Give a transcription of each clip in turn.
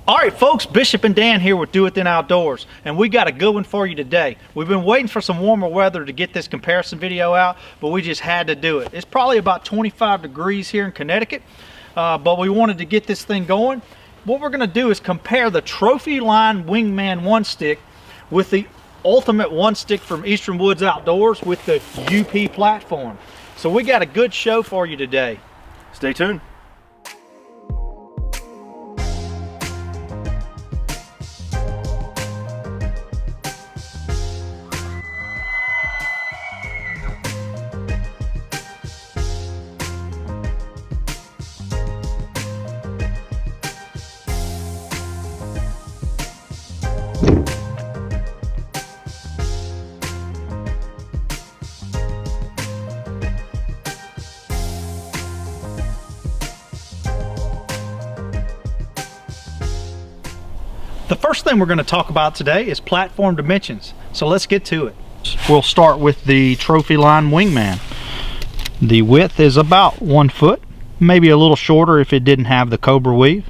All right, folks, Bishop and Dan here with Do It Then Outdoors, and we got a good one for you today. We've been waiting for some warmer weather to get this comparison video out, but we just had to do it. It's probably about 25 degrees here in Connecticut, but we wanted to get this thing going. What we're going to do is compare the Trophyline Wingman one stick with the Ultimate one stick from Eastern Woods Outdoors with the UP platform. So we got a good show for you today. Stay tuned. The first thing we're going to talk about today is platform dimensions. So let's get to it. We'll start with the Trophyline Wingman. The width is about 1 foot, maybe a little shorter if it didn't have the Cobra weave.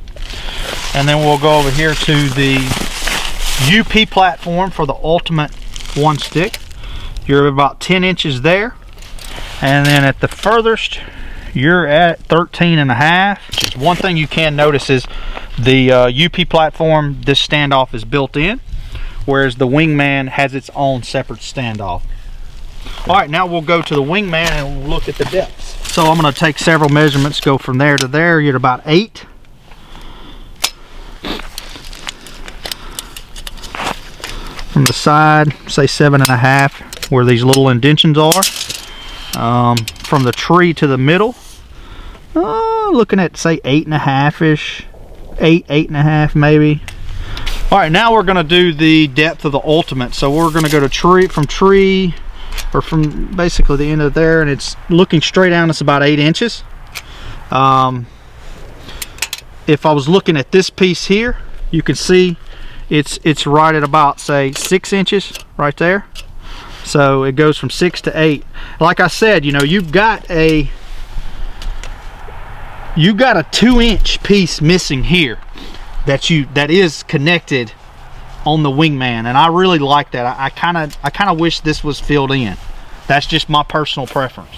And then we'll go over here to the UP platform for the Ultimate one stick. You're about 10 inches there. And then at the furthest, you're at 13.5. One thing you can notice is the UP platform, this standoff is built in, whereas the Wingman has its own separate standoff. All right, now we'll go to the Wingman and we'll look at the depths. So I'm going to take several measurements, go from there to there. You're at about 8. From the side, say 7.5, where these little indentions are. From the tree to the middle, looking at say 8.5-ish. 8.5 maybe. All right, now we're going to do the depth of the Ultimate. So we're going to go to tree, or from basically the end of there, and it's looking straight down. It's about 8 inches. If I was looking at this piece here, you can see it's right at about say 6 inches right there. So it goes from 6 to 8. Like I said, you know, you've got a 2-inch piece missing here that is connected on the Wingman, and I really like that. I kind of wish this was filled in. That's just my personal preference.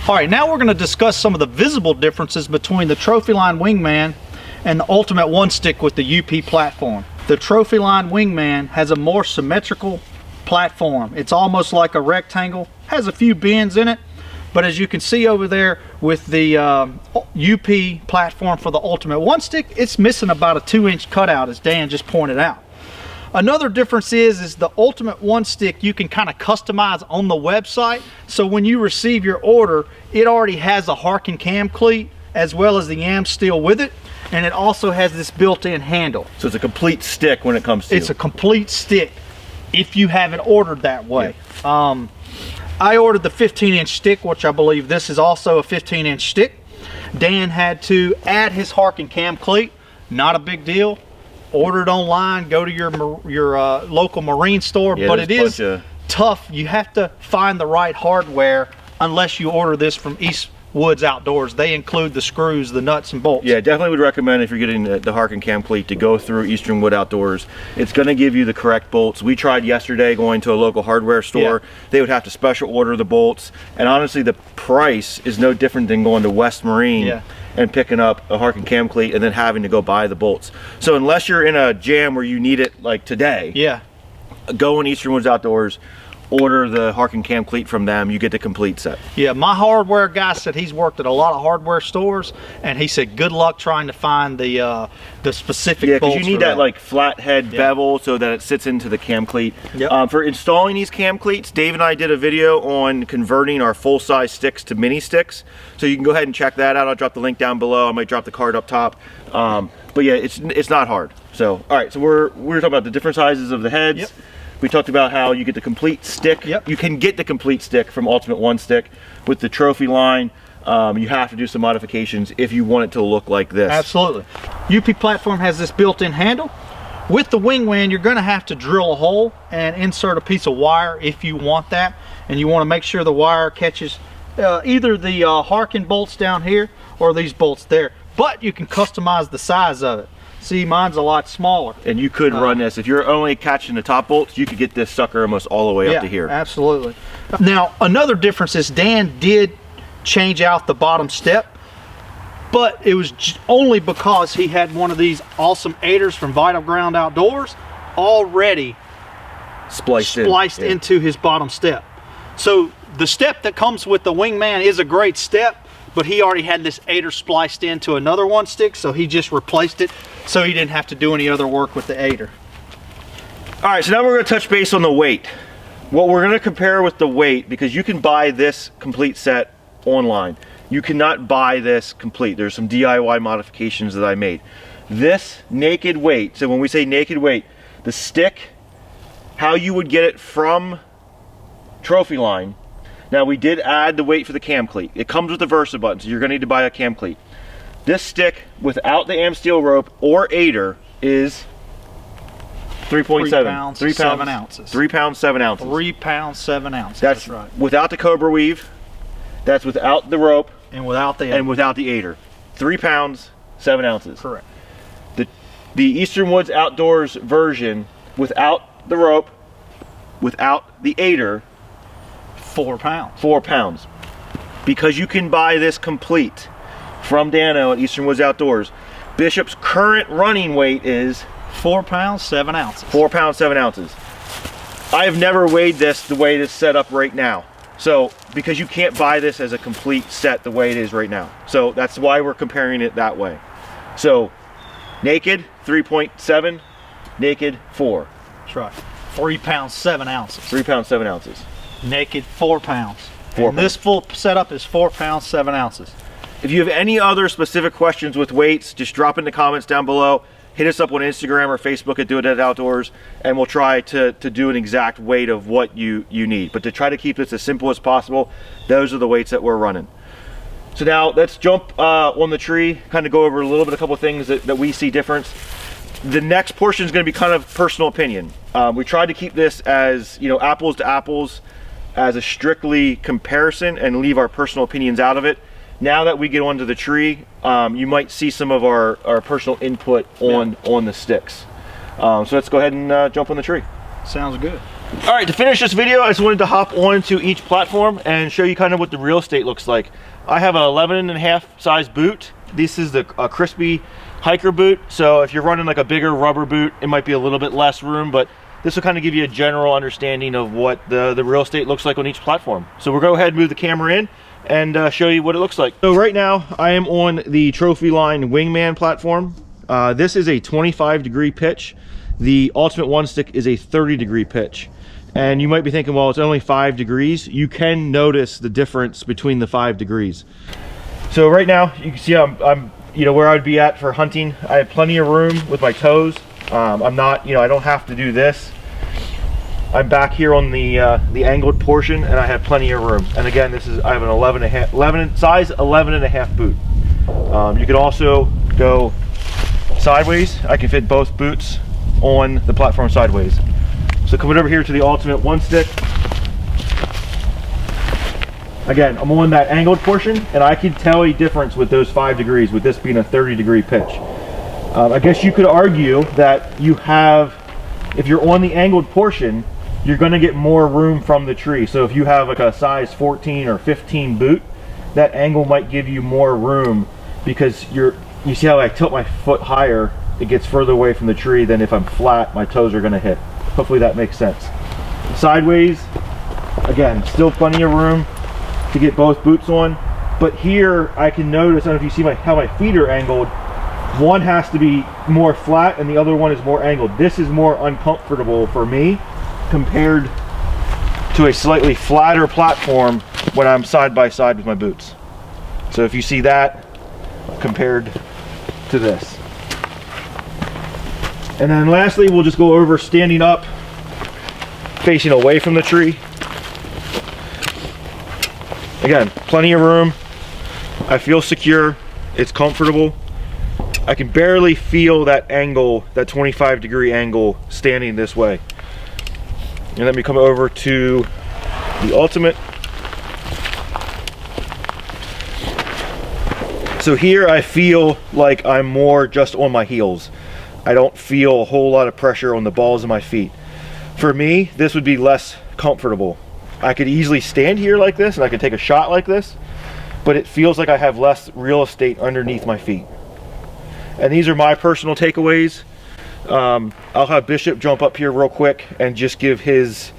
All right, now we're going to discuss some of the visible differences between the Trophyline Wingman and the Ultimate one stick with the UP platform. The Trophyline Wingman has a more symmetrical platform. It's almost like a rectangle, has a few bends in it. But as you can see over there with the UP platform for the Ultimate one stick, it's missing about a 2-inch cutout, as Dan just pointed out. Another difference is the Ultimate one stick you can kind of customize on the website. So when you receive your order, it already has a Harken cam cleat as well as the yam steel with it. And it also has this built-in handle. So it's a complete stick when it comes to It's a complete stick if you have it ordered that way. Yeah. I ordered the 15-inch stick, which I believe this is also a 15-inch stick. Dan had to add his Harken cam cleat. Not a big deal. Order it online. Go to your local marine store. Yeah, but it is tough. You have to find the right hardware unless you order this from East Woods Outdoors. They include the screws, the nuts, and bolts. Yeah, definitely would recommend if you're getting the Harken cam cleat to go through Eastern Wood Outdoors. It's going to give you the correct bolts. We tried yesterday going to a local hardware store. Yeah. They would have to special order the bolts, and honestly the price is no different than going to West Marine and picking up a Harken cam cleat and then having to go buy the bolts. So unless you're in a jam where you need it like today, go in Eastern Woods Outdoors, order the Harken cam cleat from them, you get the complete set. Yeah, my hardware guy said he's worked at a lot of hardware stores, and he said good luck trying to find the specific bolts. Yeah, because you need that like flat head bevel so that it sits into the cam cleat. Yep. For installing these cam cleats, Dave and I did a video on converting our full-size sticks to mini sticks, so you can go ahead and check that out. I'll drop the link down below. I might drop the card up top. But yeah, it's not hard. So all right, so we're talking about the different sizes of the heads. Yep. We talked about how you get the complete stick. Yep. You can get the complete stick from Ultimate one stick. With the Trophyline, you have to do some modifications if you want it to look like this. Absolutely. UP platform has this built-in handle. With the Wingman, you're going to have to drill a hole and insert a piece of wire if you want that, and you want to make sure the wire catches either the Harken bolts down here or these bolts there. But you can customize the size of it. See, mine's a lot smaller. And you could run this. If you're only catching the top bolts, you could get this sucker almost all the way up to here. Absolutely. Now, another difference is Dan did change out the bottom step, but it was only because he had one of these awesome aiders from Vital Ground Outdoors already spliced into his bottom step. So the step that comes with the Wingman is a great step, but he already had this aider spliced into another one stick, so he just replaced it so he didn't have to do any other work with the aider. All right, so now we're going to touch base on the weight. What we're going to compare with the weight, because you can buy this complete set online. You cannot buy this complete. There's some DIY modifications that I made. This naked weight, so when we say naked weight, the stick, how you would get it from Trophyline. Now we did add the weight for the cam cleat. It comes with the Versa button, so you're going to need to buy a cam cleat. This stick without the am steel rope or aider is 3.7 pounds, 7 ounces. 3 pounds 7 ounces. 3 pounds 7 ounces. That's right. Without the Cobra weave. That's without the rope and without the aider. 3 pounds 7 ounces. Correct. The Eastern Woods Outdoors version without the rope, without the aider, 4 pounds. 4 pounds. Because you can buy this complete from Dano at Eastern Woods Outdoors. Bishop's current running weight is 4 pounds 7 ounces. 4 pounds 7 ounces. I have never weighed this the way it is set up right now. So, because you can't buy this as a complete set the way it is right now. So that's why we're comparing it that way. So, naked 3.7, naked 4. That's right. 3 pounds 7 ounces. 3 pounds 7 ounces. Naked 4 pounds. 4 and this full setup is 4 pounds 7 ounces. If you have any other specific questions with weights, just drop in the comments down below. Hit us up on Instagram or Facebook at Do It Outdoors, and we'll try to do an exact weight of what you need. But to try to keep this as simple as possible, those are the weights that we're running. So now let's jump on the tree, kind of go over a couple of things that we see difference. The next portion is going to be kind of personal opinion. We tried to keep this as, you know, apples to apples, as a strictly comparison, and leave our personal opinions out of it. Now that we get onto the tree, you might see some of our personal input on the sticks. So let's go ahead and jump on the tree. Sounds good. All right, to finish this video, I just wanted to hop onto each platform and show you kind of what the real estate looks like. I have an 11.5 size boot. This is the crispy hiker boot. So if you're running like a bigger rubber boot, it might be a little bit less room, but this will kind of give you a general understanding of what the real estate looks like on each platform. So we'll go ahead and move the camera in and show you what it looks like. So right now I am on the Trophyline Wingman platform. This is a 25-degree pitch. The Ultimate One Stick is a 30-degree pitch. And you might be thinking, well, it's only 5 degrees. You can notice the difference between the 5 degrees. So right now you can see I'm you know, where I'd be at for hunting. I have plenty of room with my toes. I'm not, you know, I don't have to do this. I'm back here on the angled portion, and I have plenty of room. And again, this is, I have an size 11.5 boot. You can also go sideways. I can fit both boots on the platform sideways. So coming over here to the Ultimate One Stick. Again, I'm on that angled portion, and I can tell a difference with those 5 degrees, with this being a 30-degree pitch. I guess you could argue that you have, if you're on the angled portion, you're going to get more room from the tree. So if you have like a size 14 or 15 boot, that angle might give you more room, because you see how I tilt my foot higher, it gets further away from the tree than if I'm flat, my toes are going to hit. Hopefully that makes sense. Sideways, again, still plenty of room to get both boots on, but here I can notice, I don't know if you see how my feet are angled. One has to be more flat and the other one is more angled. This is more uncomfortable for me compared to a slightly flatter platform when I'm side by side with my boots. So if you see that compared to this. And then lastly, we'll just go over standing up, facing away from the tree. Again, plenty of room. I feel secure, it's comfortable. I can barely feel that angle, that 25-degree angle, standing this way. And let me come over to the Ultimate. So here I feel like I'm more just on my heels. I don't feel a whole lot of pressure on the balls of my feet. For me, this would be less comfortable. I could easily stand here like this and I could take a shot like this, but it feels like I have less real estate underneath my feet. And these are my personal takeaways. I'll have Bishop jump up here real quick and just give his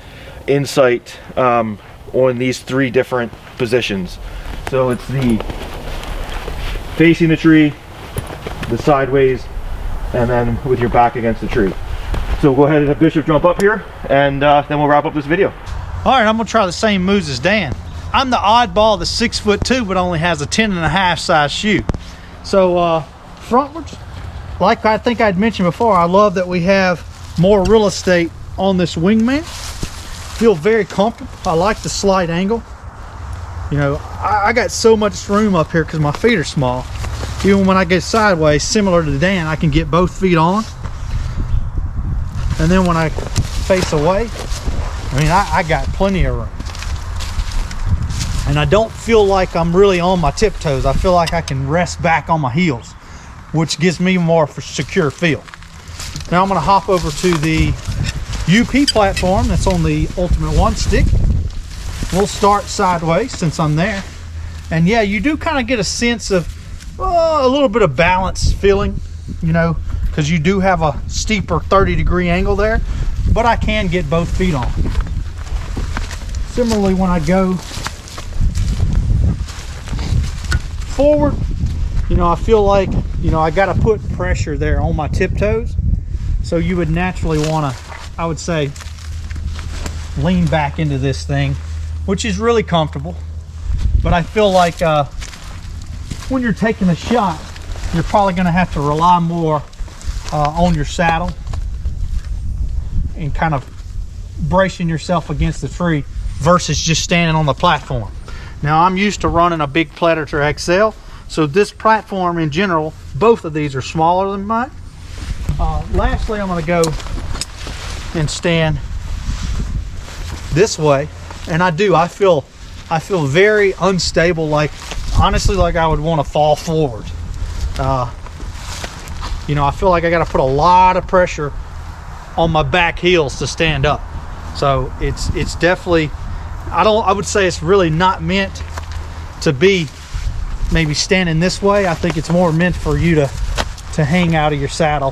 insight on these 3 different positions. So it's the facing the tree, the sideways, and then with your back against the tree. So go ahead and have Bishop jump up here, and then we'll wrap up this video. All right, I'm gonna try the same moves as Dan. I'm the oddball that's 6'2", but only has a 10.5 size shoe. So frontwards, like I think I'd mentioned before, I love that we have more real estate on this Wingman. Feel very comfortable. I like the slight angle. You know, I got so much room up here because my feet are small. Even when I get sideways, similar to Dan, I can get both feet on. And then when I face away, I mean, I got plenty of room. And I don't feel like I'm really on my tiptoes. I feel like I can rest back on my heels, which gives me more of a secure feel. Now I'm gonna hop over to the UP platform that's on the Ultimate One stick. We'll start sideways since I'm there. And yeah, you do kind of get a sense of a little bit of balance feeling, you know, because you do have a steeper 30-degree angle there, but I can get both feet on. Similarly, when I go forward, you know, I feel like, you know, I got to put pressure there on my tiptoes. So you would naturally want to, I would say, lean back into this thing, which is really comfortable. But I feel like when you're taking a shot, you're probably going to have to rely more on your saddle and kind of bracing yourself against the tree versus just standing on the platform. Now I'm used to running a big Predator XL, so this platform in general, both of these are smaller than mine. Lastly, I'm going to go and stand this way, and I feel very unstable, like honestly like I would want to fall forward. You know, I feel like I got to put a lot of pressure on my back heels to stand up. So it's definitely, I would say it's really not meant to be maybe standing this way. I think it's more meant for you to hang out of your saddle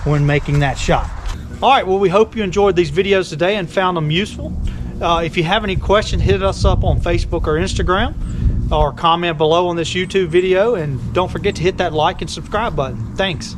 when making that shot. All right, well, we hope you enjoyed these videos today and found them useful. If you have any questions, hit us up on Facebook or Instagram, or comment below on this YouTube video, and don't forget to hit that like and subscribe button. Thanks.